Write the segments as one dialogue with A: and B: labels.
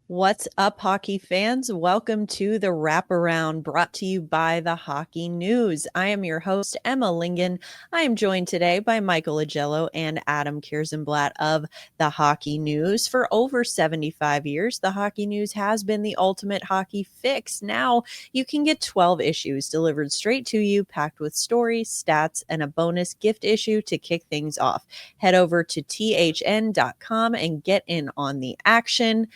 A: What's up, hockey fans? Welcome to the Wraparound, brought to you by the Hockey News. I am your host, Emma Lingan. I am joined today by Michael Augello and Adam Kierszenblat of the Hockey News. For over 75 years, the Hockey News has been the ultimate hockey fix. Now you can get 12 issues delivered straight to you, packed with stories, stats, and a bonus gift issue to kick things off. Head over to thn.com and get in on the action.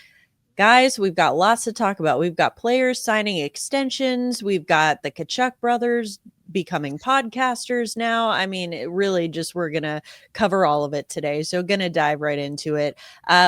A: Guys, we've got lots to talk about. We've got players signing extensions. We've got the Tkachuk brothers becoming podcasters now. I mean, we're going to cover all of it today. So going to dive right into it.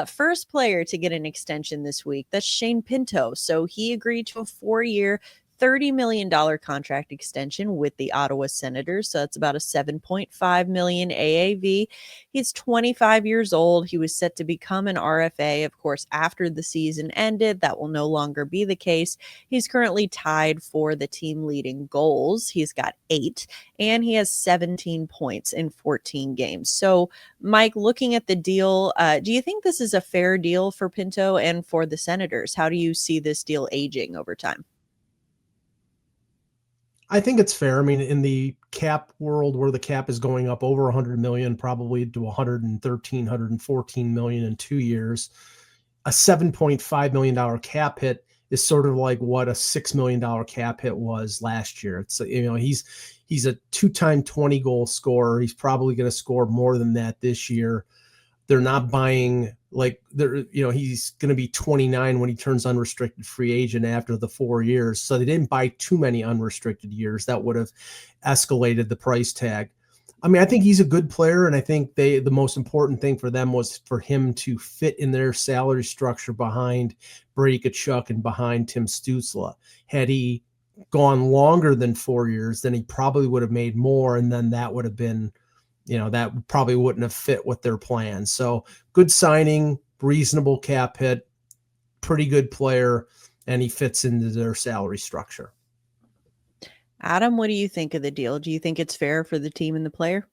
A: First player to get an extension this week, that's Shane Pinto. So he agreed to a 4-year, $30 million contract extension with the Ottawa Senators. So that's about a $7.5 million AAV. He's 25 years old. He was set to become an RFA. Of course, after the season ended, that will no longer be the case. He's currently tied for the team leading goals. He's got 8, and he has 17 points in 14 games. So, Mike, looking at the deal, do you think this is a fair deal for Pinto and for the Senators? How do you see this deal aging over time?
B: I think it's fair. I mean, in the cap world where the cap is going up over 100 million, probably to 113, 114 million in 2 years, a $7.5 million cap hit is sort of like what a $6 million cap hit was last year. It's, he's a 2-time 20 goal scorer. He's probably going to score more than that this year. They're not buying he's going to be 29 when he turns unrestricted free agent after the 4 years. So they didn't buy too many unrestricted years. That would have escalated the price tag. I mean, I think he's a good player, and I think the most important thing for them was for him to fit in their salary structure behind Brady Tkachuk and behind Tim Stützle. Had he gone longer than 4 years, then he probably would have made more, and then that would have been, that probably wouldn't have fit with their plans. So good signing, reasonable cap hit, pretty good player, and he fits into their salary structure.
A: Adam, what do you think of the deal? Do you think it's fair for the team and the player?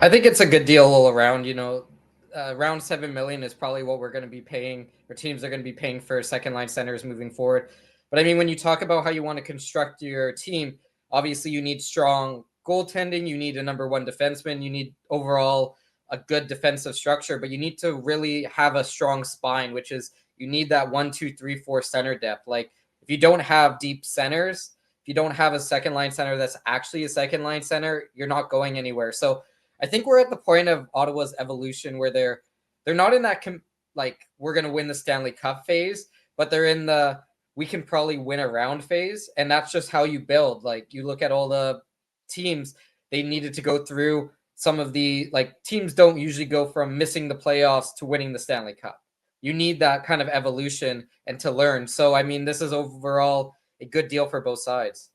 C: I think it's a good deal all around. Around $7 million is probably what we're going to be paying, or teams are going to be paying for second line centers moving forward. But I mean, when you talk about how you want to construct your team, obviously you need strong goaltending, you need a number one defenseman, you need overall a good defensive structure, but you need to really have a strong spine, which is you need that 1, 2, 3, 4 center depth. Like if you don't have deep centers, if you don't have a second line center that's actually a second line center, you're not going anywhere. So I think we're at the point of Ottawa's evolution where they're not in that we're going to win the Stanley Cup phase, but they're in the we can probably win a round phase, and that's just how you build. Like you look at all the teams, they needed to go through some of the teams don't usually go from missing the playoffs to winning the Stanley Cup. You need that kind of evolution and to learn. So I mean, this is overall a good deal for both sides.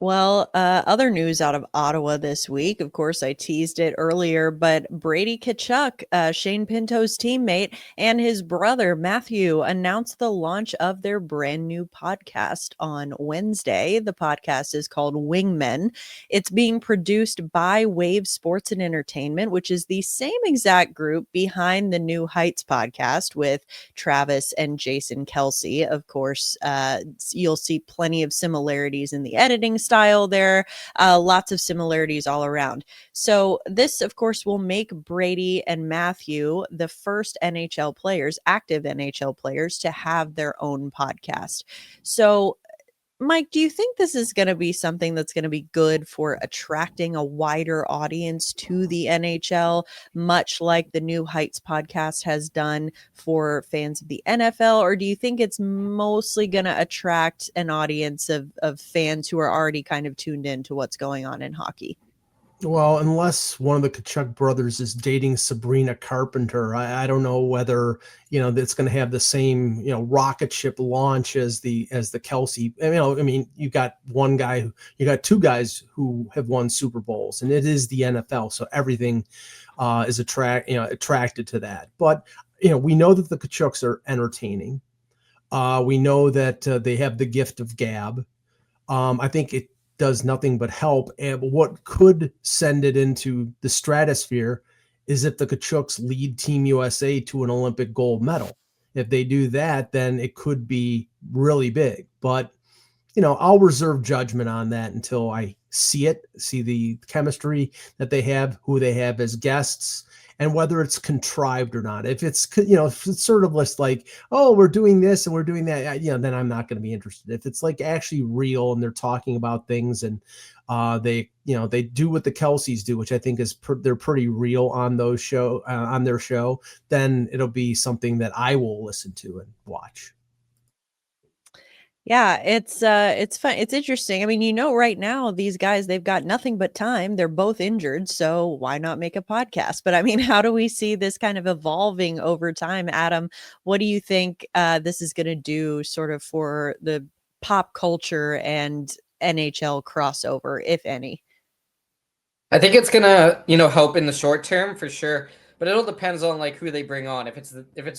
A: Well, other news out of Ottawa this week, of course, I teased it earlier, but Brady Tkachuk, Shane Pinto's teammate, and his brother Matthew announced the launch of their brand new podcast on Wednesday. The podcast is called Wingmen. It's being produced by Wave Sports and Entertainment, which is the same exact group behind the New Heights podcast with Travis and Jason Kelsey. Of course, you'll see plenty of similarities in the editing style there, lots of similarities all around. So this, of course, will make Brady and Matthew the first NHL players, active NHL players, to have their own podcast. So Mike, do you think this is going to be something that's going to be good for attracting a wider audience to the NHL, much like the New Heights podcast has done for fans of the NFL? Or do you think it's mostly going to attract an audience of fans who are already kind of tuned in to what's going on in hockey?
B: Well, unless one of the Tkachuk brothers is dating Sabrina Carpenter, I don't know whether it's going to have the same rocket ship launch as the Kelsey. You got you got two guys who have won Super Bowls, and it is the NFL, so everything is attracted to that. But we know that the Tkachuks are entertaining. We know that they have the gift of gab. I think it does nothing but help. And what could send it into the stratosphere is if the Tkachuks lead Team USA to an Olympic gold medal. If they do that, then it could be really big. But, I'll reserve judgment on that until I see the chemistry that they have, who they have as guests, and whether it's contrived or not. If it's, if it's sort of less like, oh, we're doing this and we're doing that, then I'm not going to be interested. If it's like actually real and they're talking about things and they do what the Kelseys do, which I think is they're pretty real on on their show, then it'll be something that I will listen to and watch.
A: Yeah, it's fun. It's interesting. I mean, right now these guys, they've got nothing but time. They're both injured, so why not make a podcast? But I mean, how do we see this kind of evolving over time? Adam, what do you think this is going to do sort of for the pop culture and NHL crossover, if any?
C: I think it's gonna, help in the short term for sure, but it all depends on like who they bring on. If it's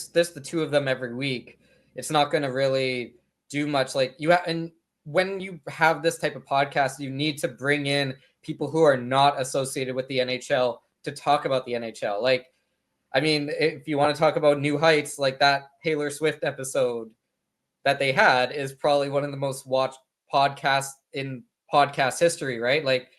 C: the two of them every week, it's not gonna really do much. Like and when you have this type of podcast, you need to bring in people who are not associated with the NHL to talk about the NHL. Like, I mean, if you want to talk about new heights, like that Taylor Swift episode that they had is probably one of the most watched podcasts in podcast history, right? Like,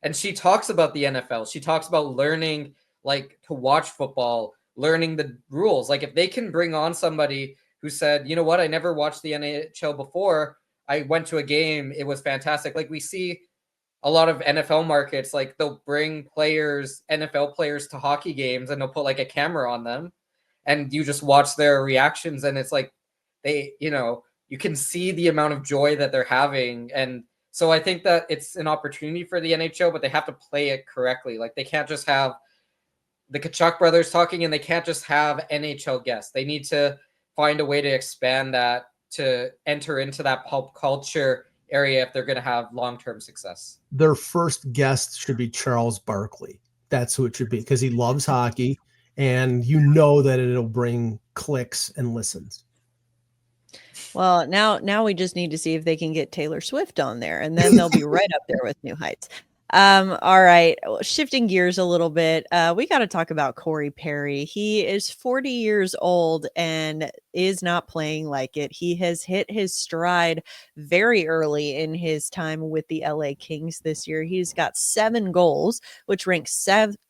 C: and she talks about the NFL. She talks about learning, like, to watch football, learning the rules. Like, if they can bring on somebody who said, you know what, I never watched the NHL before, I went to a game, it was fantastic. Like, we see a lot of NFL markets, like, they'll bring NFL players to hockey games, and they'll put, like, a camera on them, and you just watch their reactions, and it's like, you can see the amount of joy that they're having. And so I think that it's an opportunity for the NHL, but they have to play it correctly. Like, they can't just have the Tkachuk brothers talking, and they can't just have NHL guests. They need to find a way to expand that to enter into that pop culture area if they're going to have long-term success.
B: Their first guest should be Charles Barkley. That's who it should be, because he loves hockey, and that it'll bring clicks and listens.
A: Well, now we just need to see if they can get Taylor Swift on there, and then they'll be right up there with New Heights. All right, shifting gears a little bit, we got to talk about Corey Perry. He is 40 years old and is not playing like it. He has hit his stride very early in his time with the LA Kings this year. He's got 7 goals, which ranks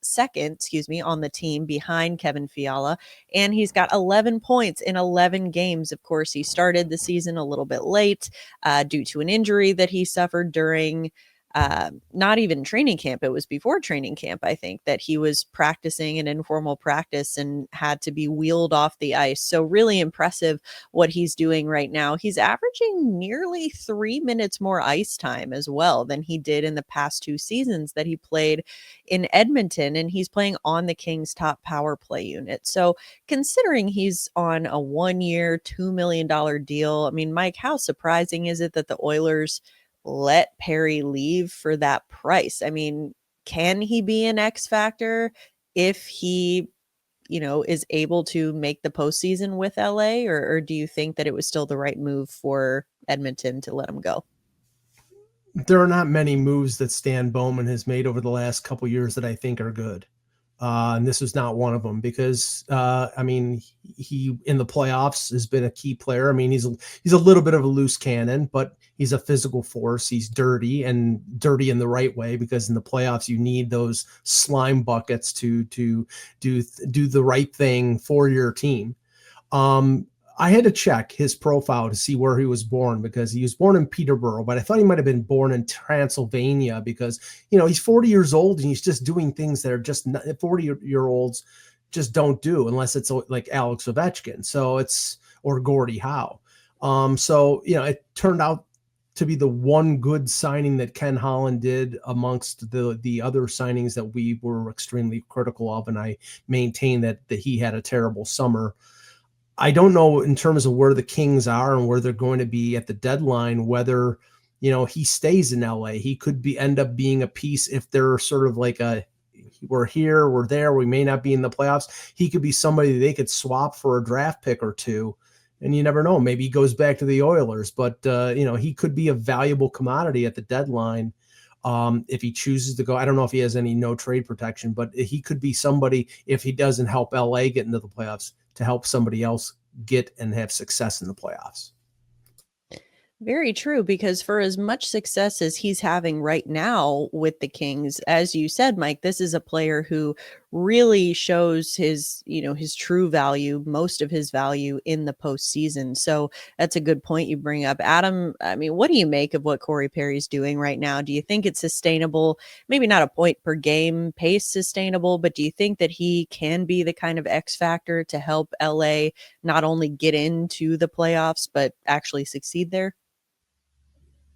A: second, on the team behind Kevin Fiala, and he's got 11 points in 11 games. Of course, he started the season a little bit late due to an injury that he suffered during not even training camp. It was before training camp, I think, that he was practicing an informal practice and had to be wheeled off the ice. So really impressive what he's doing right now. He's averaging nearly 3 minutes more ice time as well than he did in the past 2 seasons that he played in Edmonton, and he's playing on the Kings' top power play unit. So considering he's on a 1-year, $2 million deal, I mean, Mike, how surprising is it that the Oilers let Perry leave for that price? I mean, can he be an X factor if he, is able to make the postseason with LA, or do you think that it was still the right move for Edmonton to let him go?
B: There are not many moves that Stan Bowman has made over the last couple years that I think are good. And this is not one of them, because he in the playoffs has been a key player. I mean, he's a little bit of a loose cannon, but he's a physical force. He's dirty in the right way, because in the playoffs you need those slime buckets to do the right thing for your team. I had to check his profile to see where he was born, because he was born in Peterborough, but I thought he might have been born in Transylvania, because, he's 40 years old and he's just doing things that are just 40-year-olds just don't do, unless it's like Alex Ovechkin. Or Gordie Howe. It turned out to be the one good signing that Ken Holland did amongst the other signings that we were extremely critical of. And I maintain that he had a terrible summer. I don't know, in terms of where the Kings are and where they're going to be at the deadline, whether, he stays in LA. He could end up being a piece if they're sort of like we're here, we're there, we may not be in the playoffs. He could be somebody they could swap for a draft pick or two. And you never know, maybe he goes back to the Oilers, but he could be a valuable commodity at the deadline. If he chooses to go. I don't know if he has any no trade protection, but he could be somebody, if he doesn't help LA get into the playoffs, to help somebody else get and have success in the playoffs.
A: Very true, because for as much success as he's having right now with the Kings, as you said, Mike, this is a player who really shows his, his true value, most of his value in the postseason. So that's a good point you bring up. Adam, I mean, what do you make of what Corey Perry's doing right now? Do you think it's sustainable? Maybe not a point per game pace sustainable, but do you think that he can be the kind of X factor to help LA not only get into the playoffs, but actually succeed there?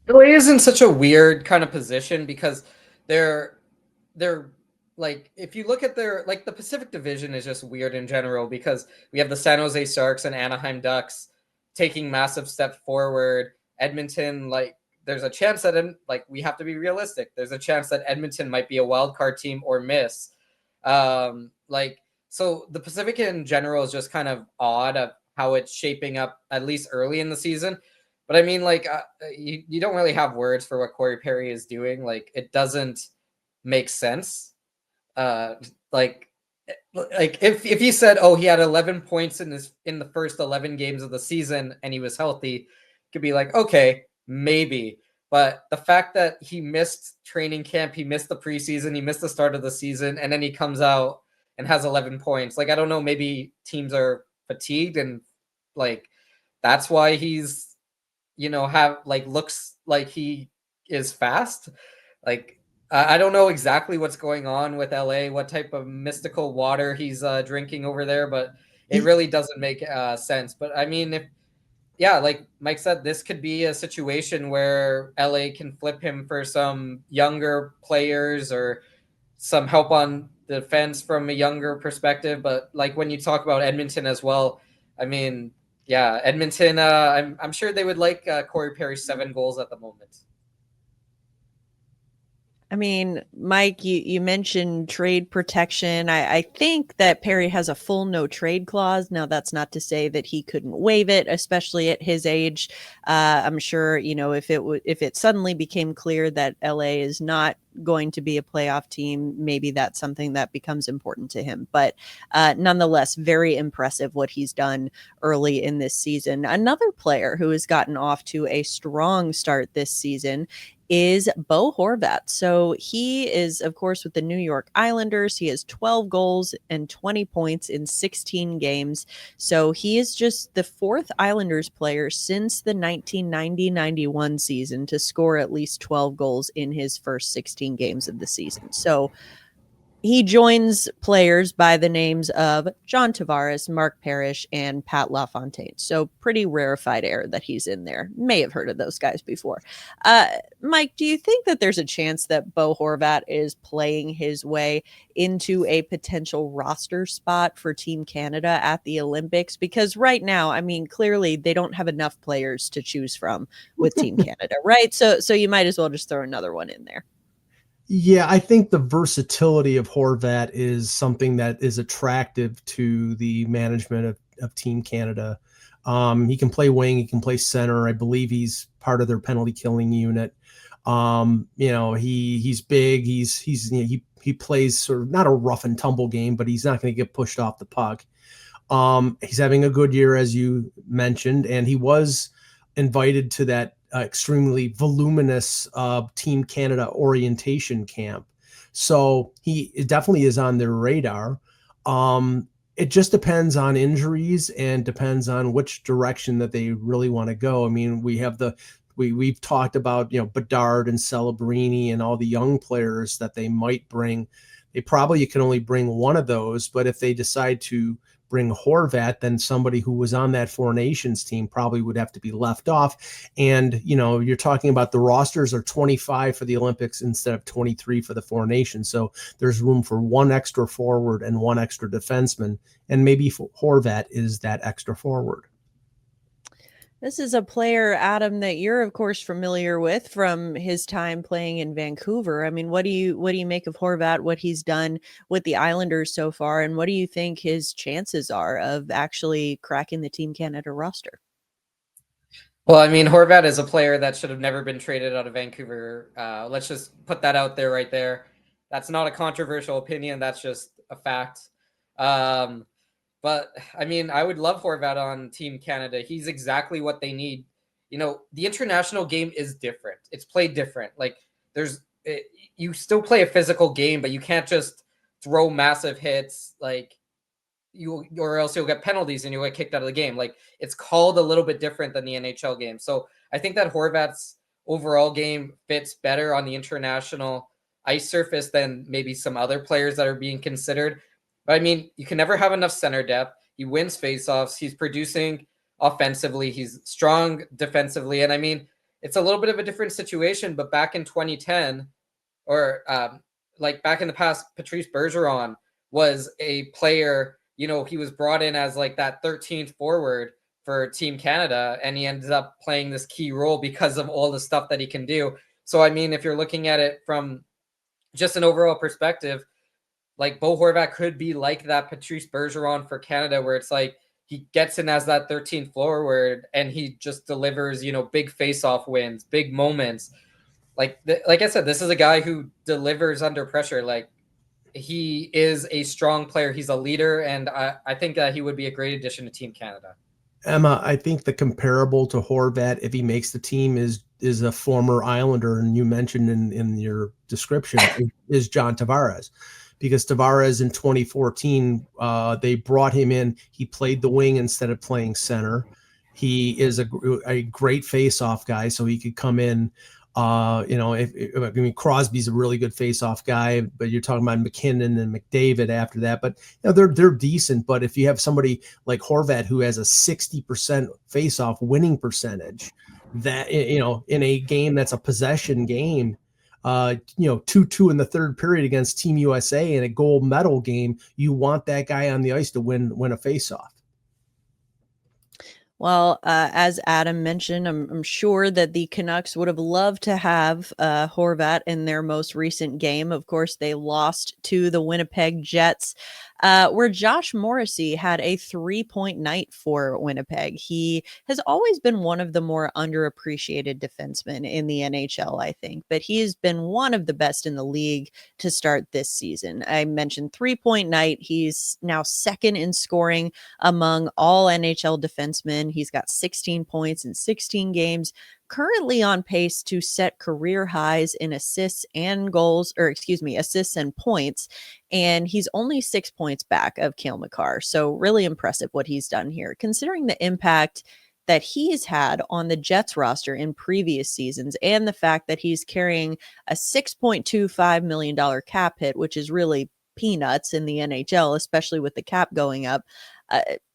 C: LA is in such a weird kind of position because they're like, if you look at their, like, the Pacific Division is just weird in general because we have the San Jose Sharks and Anaheim Ducks taking massive steps forward. Edmonton, like, there's a chance that, like, we have to be realistic. There's a chance that Edmonton might be a wild card team or miss. Like, so the Pacific in general is just kind of odd of how it's shaping up, at least early in the season. But I mean, like, you don't really have words for what Corey Perry is doing. Like, it doesn't make sense. Like if you said, oh, he had 11 points in the first 11 games of the season and he was healthy, could be like, okay, maybe. But the fact that he missed training camp, he missed the preseason, he missed the start of the season, and then he comes out and has 11 points. Like, I don't know, maybe teams are fatigued and, like, that's why he's, looks like he is fast. Like, I don't know exactly what's going on with LA, what type of mystical water he's drinking over there, but it really doesn't make sense. But I mean, like Mike said, this could be a situation where LA can flip him for some younger players or some help on defense from a younger perspective. But like when you talk about Edmonton as well, I mean, yeah, Edmonton, I'm sure they would like Corey Perry's 7 goals at the moment.
A: I mean, Mike, you mentioned trade protection. I think that Perry has a full no trade clause. Now, that's not to say that he couldn't waive it, especially at his age. I'm sure, if it suddenly became clear that LA is not going to be a playoff team, maybe that's something that becomes important to him. But nonetheless, very impressive what he's done early in this season. Another player who has gotten off to a strong start this season is Bo Horvat. So he is, of course, with the New York Islanders. He has 12 goals and 20 points in 16 games. So he is just the 4th Islanders player since the 1990-91 season to score at least 12 goals in his first 16 games of the season. So he joins players by the names of John Tavares, Mark Parrish, and Pat LaFontaine. So pretty rarefied air that he's in there. May have heard of those guys before. Mike, do you think that there's a chance that Bo Horvat is playing his way into a potential roster spot for Team Canada at the Olympics? Because right now, I mean, clearly they don't have enough players to choose from with Team Canada, right? So you might as well just throw another one in there.
B: Yeah, I think the versatility of Horvat is something that is attractive to the management of Team Canada. He can play wing, he can play center. I believe he's part of their penalty killing unit. He's big. He plays sort of not a rough and tumble game, but he's not going to get pushed off the puck. He's having a good year, as you mentioned, and he was invited to that extremely voluminous Team Canada orientation camp. So he definitely is on their radar. It just depends on injuries and depends on which direction that they really want to go. I mean, we've talked about, Bedard and Celebrini and all the young players that they might bring. They probably can only bring one of those, but if they decide to bring Horvat, then somebody who was on that Four Nations team probably would have to be left off. And, you're talking about the rosters are 25 for the Olympics instead of 23 for the Four Nations. So there's room for one extra forward and one extra defenseman. And maybe Horvat is that extra forward.
A: This is a player, Adam, that you're of course familiar with from his time playing in Vancouver. I mean, what do you make of Horvat, what he's done with the Islanders so far, and what do you think his chances are of actually cracking the Team Canada roster?
C: Well, I mean, Horvat is a player that should have never been traded out of Vancouver. Let's just put that out there right there. That's not a controversial opinion. That's just a fact. But I mean, I would love Horvat on Team Canada. He's exactly what they need. The international game is different. It's played different. Like you still play a physical game, but you can't just throw massive hits or else you'll get penalties and you'll get kicked out of the game. Like, it's called a little bit different than the NHL game. So I think that Horvat's overall game fits better on the international ice surface than maybe some other players that are being considered. But I mean, you can never have enough center depth. He wins faceoffs. He's producing offensively. He's strong defensively. And I mean, it's a little bit of a different situation, but back in 2010 or back in the past, Patrice Bergeron was a player, he was brought in as like that 13th forward for Team Canada, and he ended up playing this key role because of all the stuff that he can do. So, I mean, if you're looking at it from just an overall perspective, like Bo Horvat could be like that Patrice Bergeron for Canada, where it's like he gets in as that 13th forward and he just delivers, big face-off wins, big moments. Like I said, this is a guy who delivers under pressure. Like, he is a strong player. He's a leader, and I think that he would be a great addition to Team Canada.
B: Emma, I think the comparable to Horvat, if he makes the team, is a former Islander, and you mentioned in your description is John Tavares, because Tavares in 2014, they brought him in. He played the wing instead of playing center. He is a great face-off guy, so he could come in. Crosby's a really good face-off guy, but you're talking about McKinnon and McDavid after that. But they're decent. But if you have somebody like Horvat who has a 60% face-off winning percentage, that in a game that's a possession game, 2-2 in the third period against Team USA in a gold medal game, you want that guy on the ice to win a face-off.
A: Well, as Adam mentioned, I'm sure that the Canucks would have loved to have Horvat in their most recent game. Of course, they lost to the Winnipeg Jets, where Josh Morrissey had a 3-point night for Winnipeg. He has always been one of the more underappreciated defensemen in the NHL, I think, but he has been one of the best in the league to start this season. I mentioned 3-point night. He's now second in scoring among all NHL defensemen. He's got 16 points in 16 games, currently on pace to set career highs in assists and assists and points. And he's only 6 points back of Cale Makar. So really impressive what he's done here, considering the impact that he's had on the Jets roster in previous seasons, and the fact that he's carrying a $6.25 million cap hit, which is really peanuts in the NHL, especially with the cap going up.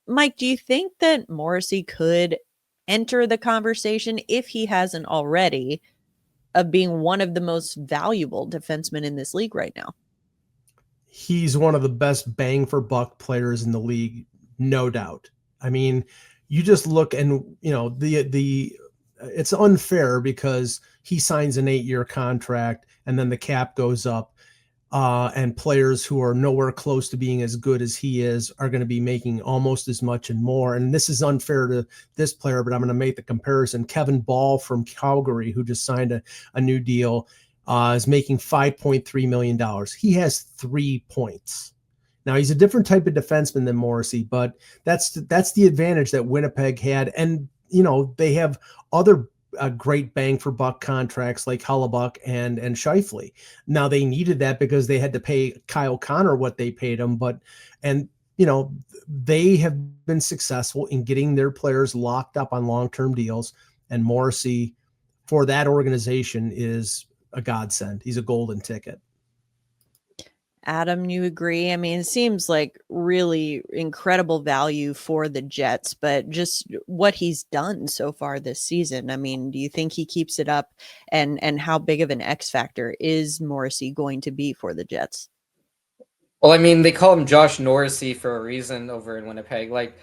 A: Mike, do you think that Morrissey could enter the conversation, if he hasn't already, of being one of the most valuable defensemen in this league right now?
B: He's one of the best bang for buck players in the league, no doubt. I mean, you just look and, it's unfair because he signs an 8-year contract and then the cap goes up. And players who are nowhere close to being as good as he is are going to be making almost as much and more. And this is unfair to this player, but I'm going to make the comparison. Kevin Ball from Calgary, who just signed a new deal, is making $5.3 million. He has 3 points. Now, he's a different type of defenseman than Morrissey, but that's the advantage that Winnipeg had. And, they have other great bang for buck contracts like Hellebuck and Scheifele. Now, they needed that because they had to pay Kyle Connor what they paid him, they have been successful in getting their players locked up on long-term deals, and Morrissey for that organization is a godsend. He's a golden ticket.
A: Adam, you agree? I mean, it seems like really incredible value for the Jets, but just what he's done so far this season. I mean, do you think he keeps it up? And how big of an X factor is Morrissey going to be for the Jets?
C: Well, I mean, they call him Josh Morrissey for a reason over in Winnipeg. Like,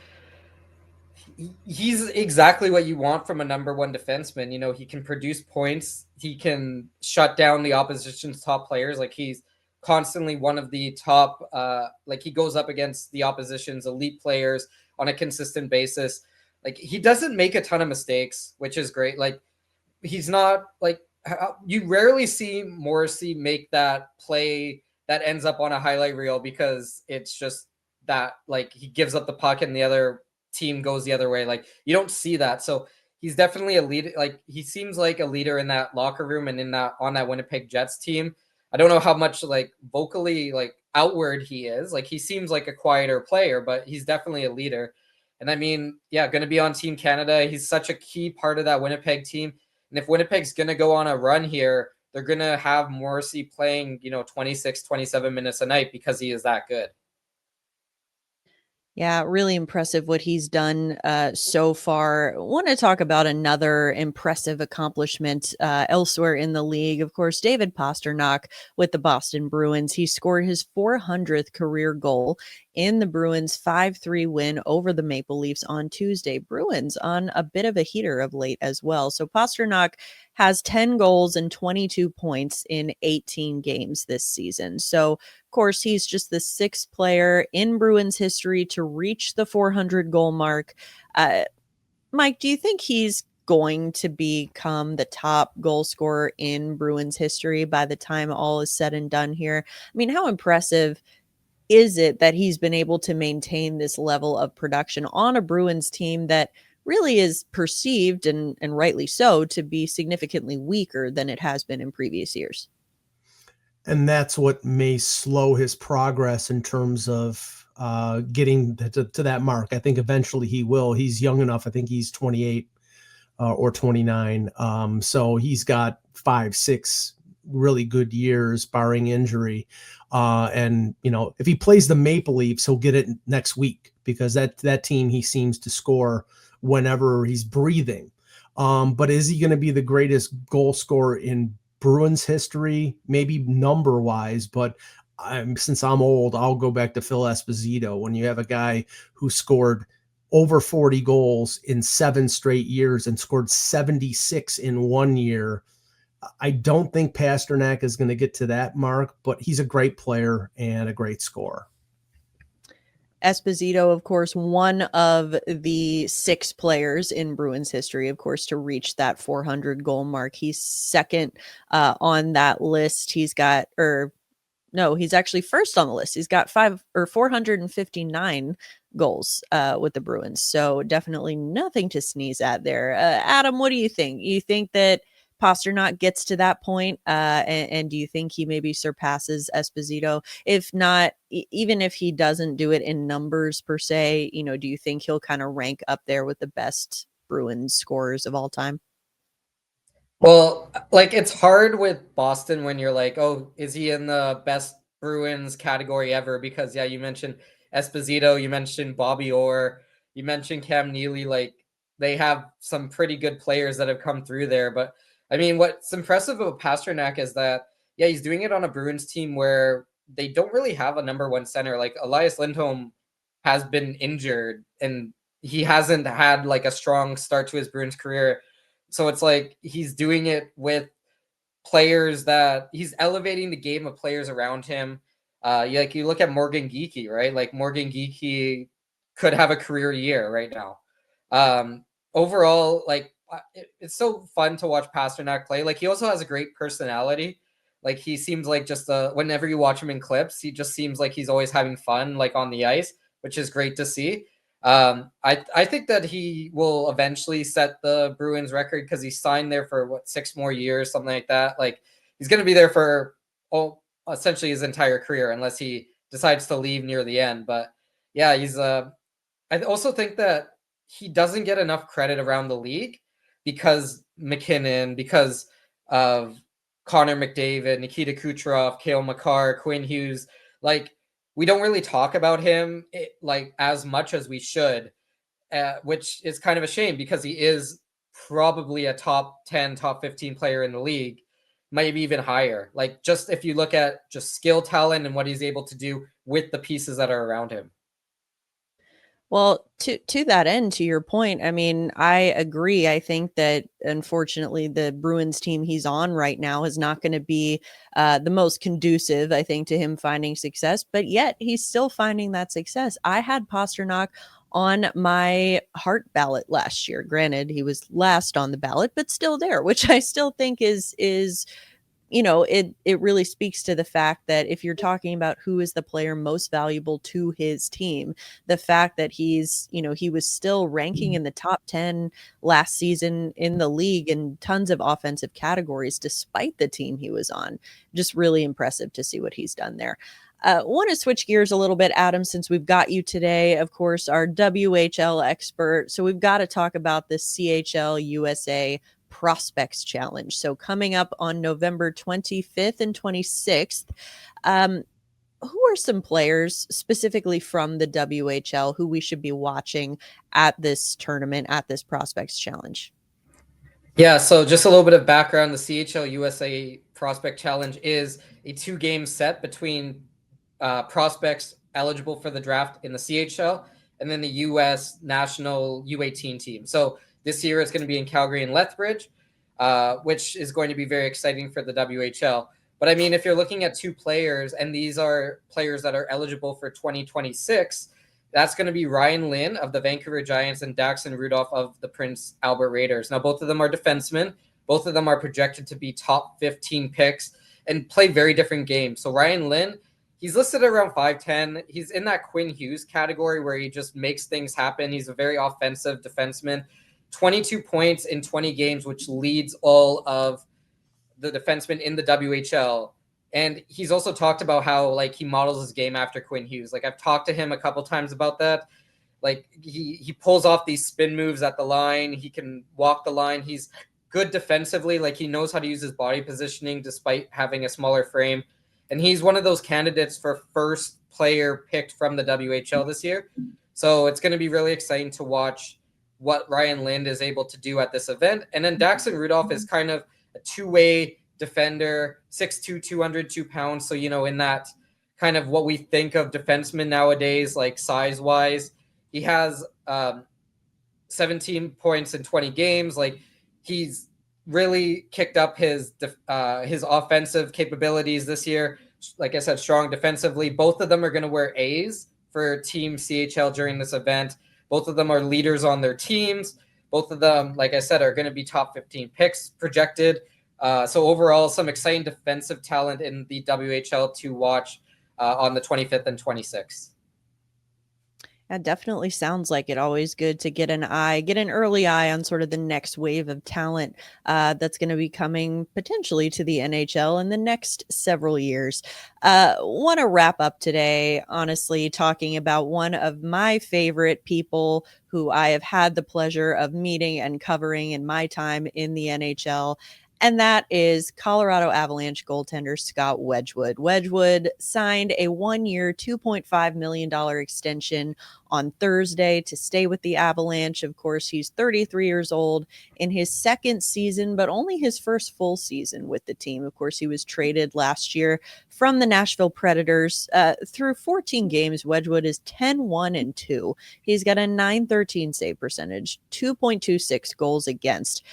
C: he's exactly what you want from a number one defenseman. He can produce points. He can shut down the opposition's top players. Like, he's constantly one of the top, he goes up against the opposition's elite players on a consistent basis. Like, he doesn't make a ton of mistakes, which is great. Like, he's not you rarely see Morrissey make that play that ends up on a highlight reel because it's just that like he gives up the puck and the other team goes the other way. Like you don't see that. So he's definitely a leader. Like he seems like a leader in that locker room and in that on that Winnipeg Jets team. I don't know how much like vocally like outward he is. Like he seems like a quieter player, but he's definitely a leader. And I mean, yeah, going to be on Team Canada. He's such a key part of that Winnipeg team. And if Winnipeg's going to go on a run here, they're going to have Morrissey playing, 26, 27 minutes a night because he is that good.
A: Yeah, really impressive what he's done so far. Want to talk about another impressive accomplishment elsewhere in the league. Of course, David Pastrnak with the Boston Bruins. He scored his 400th career goal in the Bruins' 5-3 win over the Maple Leafs on Tuesday. Bruins on a bit of a heater of late as well. So Pastrnak has 10 goals and 22 points in 18 games this season. So course, he's just the sixth player in Bruins history to reach the 400 goal mark. Mike, do you think he's going to become the top goal scorer in Bruins history by the time all is said and done here? I mean, how impressive is it that he's been able to maintain this level of production on a Bruins team that really is perceived, and rightly so, to be significantly weaker than it has been in previous years?
B: And that's what may slow his progress in terms of getting to that mark. I think eventually he will. He's young enough. I think he's 28 or 29. So he's got 5-6 really good years, barring injury. And if he plays the Maple Leafs, he'll get it next week, because that team, he seems to score whenever he's breathing. But is he going to be the greatest goal scorer in Bruins history? Maybe number wise, but since I'm old, I'll go back to Phil Esposito. When you have a guy who scored over 40 goals in 7 straight years and scored 76 in 1 year, I don't think Pastrnak is going to get to that mark, but he's a great player and a great scorer.
A: Esposito, of course, one of the 6 players in Bruins history, of course, to reach that 400 goal mark. He's second on that list. He's actually first on the list. He's got 459 goals with the Bruins. So definitely nothing to sneeze at there. Adam, what do you think? You think that Pastrnak gets to that point, and do you think he maybe surpasses Esposito? If not, even if he doesn't do it in numbers per se, do you think he'll kind of rank up there with the best Bruins scorers of all time?
C: Well, like it's hard with Boston when you're like, oh, is he in the best Bruins category ever? Because yeah, you mentioned Esposito, you mentioned Bobby Orr, you mentioned Cam Neely. Like they have some pretty good players that have come through there. But I mean, what's impressive about Pastrnak is that yeah, he's doing it on a Bruins team where they don't really have a number one center. Like Elias Lindholm has been injured and he hasn't had like a strong start to his Bruins career. So it's like he's doing it with players that he's elevating the game of players around him. You look at Morgan Geekie, right? Like Morgan Geekie could have a career year right now. Overall, like it's so fun to watch Pastrnak play. Like he also has a great personality. Like he seems like just whenever you watch him in clips, he just seems like he's always having fun, like on the ice, which is great to see. I think that he will eventually set the Bruins record because he signed there for 6 more years, something like that. Like he's going to be there for essentially his entire career unless he decides to leave near the end. But yeah, I also think that he doesn't get enough credit around the league because McKinnon, because of Connor McDavid, Nikita Kucherov, Cale Makar, Quinn Hughes, like we don't really talk about him like as much as we should, which is kind of a shame because he is probably a top 10, top 15 player in the league, maybe even higher. Like just if you look at just skill, talent, and what he's able to do with the pieces that are around him.
A: Well, to that end, to your point, I mean, I agree. I think that unfortunately, the Bruins team he's on right now is not going to be the most conducive, I think, to him finding success. But yet, he's still finding that success. I had Pastrnak on my heart ballot last year. Granted, he was last on the ballot, but still there, which I still think is it really speaks to the fact that if you're talking about who is the player most valuable to his team, the fact that he was still ranking in the top 10 last season in the league in tons of offensive categories despite the team he was on. Just really impressive to see what he's done there. Want to switch gears a little bit, Adam, since we've got you today, of course, our WHL expert. So we've got to talk about the CHL USA Prospects Challenge. So coming up on November 25th and 26th, who are some players specifically from the WHL who we should be watching at this tournament, at this Prospects Challenge?
C: Yeah, so just a little bit of background. The CHL USA Prospect Challenge is a 2-game set between prospects eligible for the draft in the CHL and then the U.S. national U18 team. So this year it's going to be in Calgary and Lethbridge, which is going to be very exciting for the WHL. But I mean, if you're looking at 2 players, and these are players that are eligible for 2026, that's going to be Ryan Lynn of the Vancouver Giants and Daxon Rudolph of the Prince Albert Raiders. Now, both of them are defensemen. Both of them are projected to be top 15 picks and play very different games. So Ryan Lynn, he's listed around 5'10". He's in that Quinn Hughes category where he just makes things happen. He's a very offensive defenseman. 22 points in 20 games, which leads all of the defensemen in the WHL. And he's also talked about how like he models his game after Quinn Hughes. Like I've talked to him a couple times about that. Like he pulls off these spin moves at the line. He can walk the line. He's good defensively. Like he knows how to use his body positioning despite having a smaller frame. And he's one of those candidates for first player picked from the WHL this year. So it's going to be really exciting to watch what Ryan Lind is able to do at this event. And then Daxon Rudolph is kind of a two-way defender, 6'2", 202 pounds. So, in that kind of what we think of defensemen nowadays, like size-wise, he has 17 points in 20 games. Like he's really kicked up his offensive capabilities this year. Like I said, strong defensively. Both of them are going to wear A's for Team CHL during this event. Both of them are leaders on their teams. Both of them, like I said, are going to be top 15 picks projected. So overall, some exciting defensive talent in the WHL to watch on the 25th and 26th.
A: That definitely sounds like it. Always good to get an early eye on sort of the next wave of talent that's going to be coming potentially to the NHL in the next several years. Want to wrap up today, honestly, talking about one of my favorite people who I have had the pleasure of meeting and covering in my time in the NHL. And that is Colorado Avalanche goaltender Scott Wedgwood. Wedgwood signed a 1-year, $2.5 million extension on Thursday to stay with the Avalanche. Of course, he's 33 years old in his second season, but only his first full season with the team. Of course, he was traded last year from the Nashville Predators. Through 14 games, Wedgwood is 10-1-2. He's got a .913 save percentage, 2.26 goals against.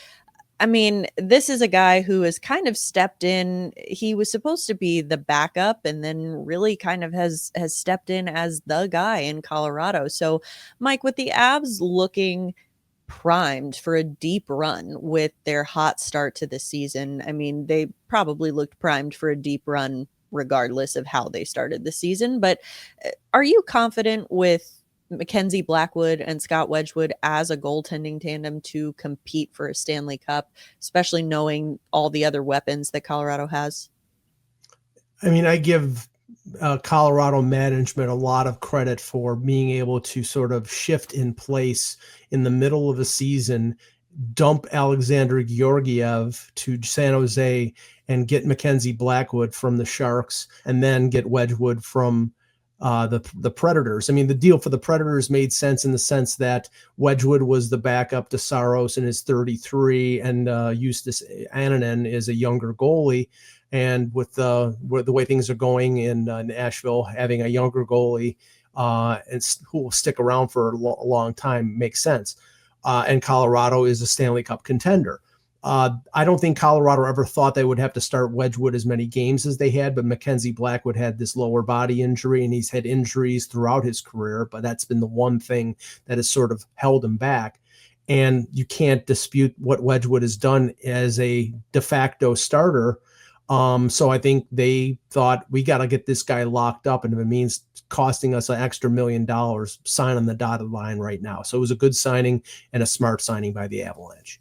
A: I mean, this is a guy who has kind of stepped in. He was supposed to be the backup and then really kind of has stepped in as the guy in Colorado. So, Mike, with the Avs looking primed for a deep run with their hot start to the season, I mean, they probably looked primed for a deep run regardless of how they started the season. But are you confident with Mackenzie Blackwood and Scott Wedgwood as a goaltending tandem to compete for a Stanley Cup, especially knowing all the other weapons that Colorado has?
B: I mean, I give Colorado management a lot of credit for being able to sort of shift in place in the middle of a season, dump Alexander Georgiev to San Jose and get Mackenzie Blackwood from the Sharks, and then get Wedgwood from the Predators. I mean, the deal for the Predators made sense in the sense that Wedgwood was the backup to Saros and is 33, and Justus Annunen is a younger goalie. And with the way things are going in Nashville, having a younger goalie who will stick around for a long time makes sense. And Colorado is a Stanley Cup contender. I don't think Colorado ever thought they would have to start Wedgwood as many games as they had, but Mackenzie Blackwood had this lower body injury, and he's had injuries throughout his career, but that's been the one thing that has sort of held him back. And you can't dispute what Wedgwood has done as a de facto starter So I think they thought, we got to get this guy locked up, and if it means costing us an extra $1 million, sign on the dotted line right now. So it was a good signing and a smart signing by the Avalanche.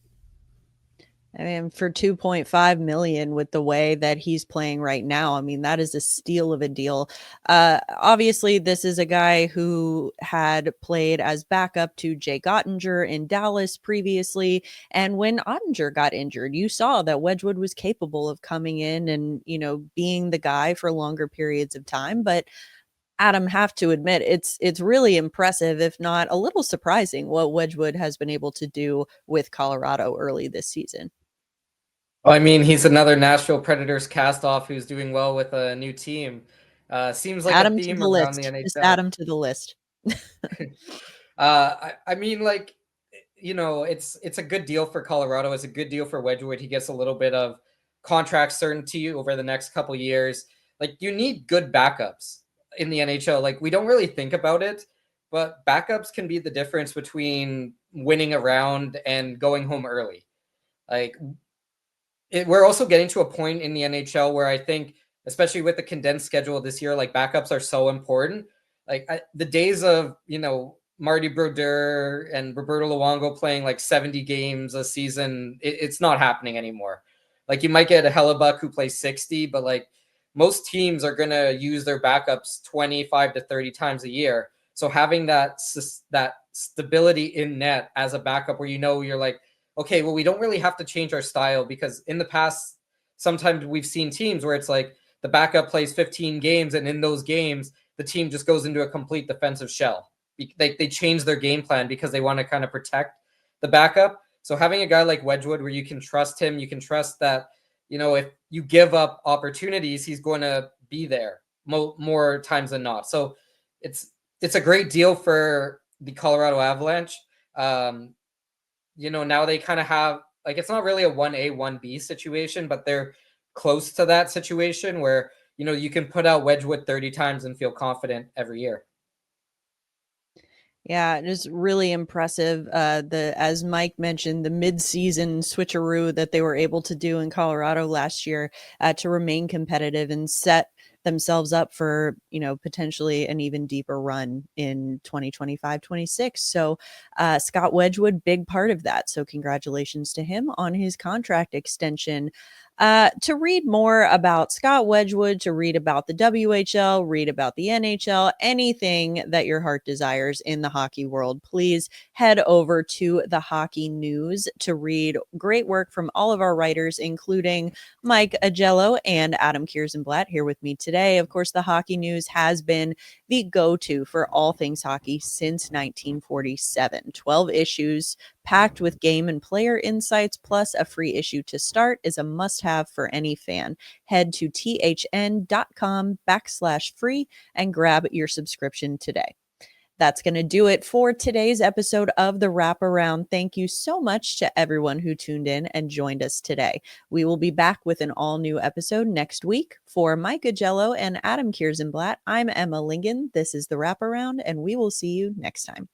A: I mean, for 2.5 million with the way that he's playing right now, I mean, that is a steal of a deal. Obviously, this is a guy who had played as backup to Jake Ottinger in Dallas previously. And when Ottinger got injured, you saw that Wedgwood was capable of coming in and, being the guy for longer periods of time. But Adam, have to admit, it's really impressive, if not a little surprising, what Wedgwood has been able to do with Colorado early this season.
C: Well, I mean, he's another Nashville Predators cast-off who's doing well with a new team. Seems like
A: Add
C: a
A: him to
C: theme
A: the
C: around
A: list.
C: the NHL.
A: Just add him to the list.
C: I mean, like, it's a good deal for Colorado. It's a good deal for Wedgwood. He gets a little bit of contract certainty over the next couple years. Like, you need good backups in the NHL. Like, we don't really think about it, but backups can be the difference between winning a round and going home early. Like, we're also getting to a point in the NHL where I think, especially with the condensed schedule this year, like, backups are so important. Like, the days of, Marty Brodeur and Roberto Luongo playing like 70 games a season, it's not happening anymore. Like, you might get a Hellebuck who plays 60, but like, most teams are going to use their backups 25 to 30 times a year. So having that stability in net as a backup where you're like, okay, well, we don't really have to change our style, because in the past, sometimes we've seen teams where it's like the backup plays 15 games, and in those games, the team just goes into a complete defensive shell. They change their game plan because they want to kind of protect the backup. So having a guy like Wedgwood where you can trust him, you can trust that, if you give up opportunities, he's going to be there more times than not. So it's a great deal for the Colorado Avalanche. Now they kind of have, like, it's not really a 1A, 1B situation, but they're close to that situation where, you can put out Wedgwood 30 times and feel confident every year.
A: Yeah, it is really impressive. As Mike mentioned, the mid-season switcheroo that they were able to do in Colorado last year to remain competitive and set themselves up for, potentially an even deeper run in 2025-26. So Scott Wedgwood, big part of that. So congratulations to him on his contract extension. To read more about Scott Wedgwood, to read about the WHL, read about the NHL, anything that your heart desires in the hockey world, please head over to the Hockey News to read great work from all of our writers, including Mike Augello and Adam Kierszenblat here with me today. Of course, the Hockey News has been the go-to for all things hockey since 1947. 12 issues packed with game and player insights, plus a free issue to start, is a must-have for any fan. Head to thn.com/free and grab your subscription today. That's going to do it for today's episode of the Wraparound. Thank you so much to everyone who tuned in and joined us today. We will be back with an all-new episode next week. For Mike Augello and Adam Kierszenblat, I'm Emma Lingan. This is the Wraparound, and we will see you next time.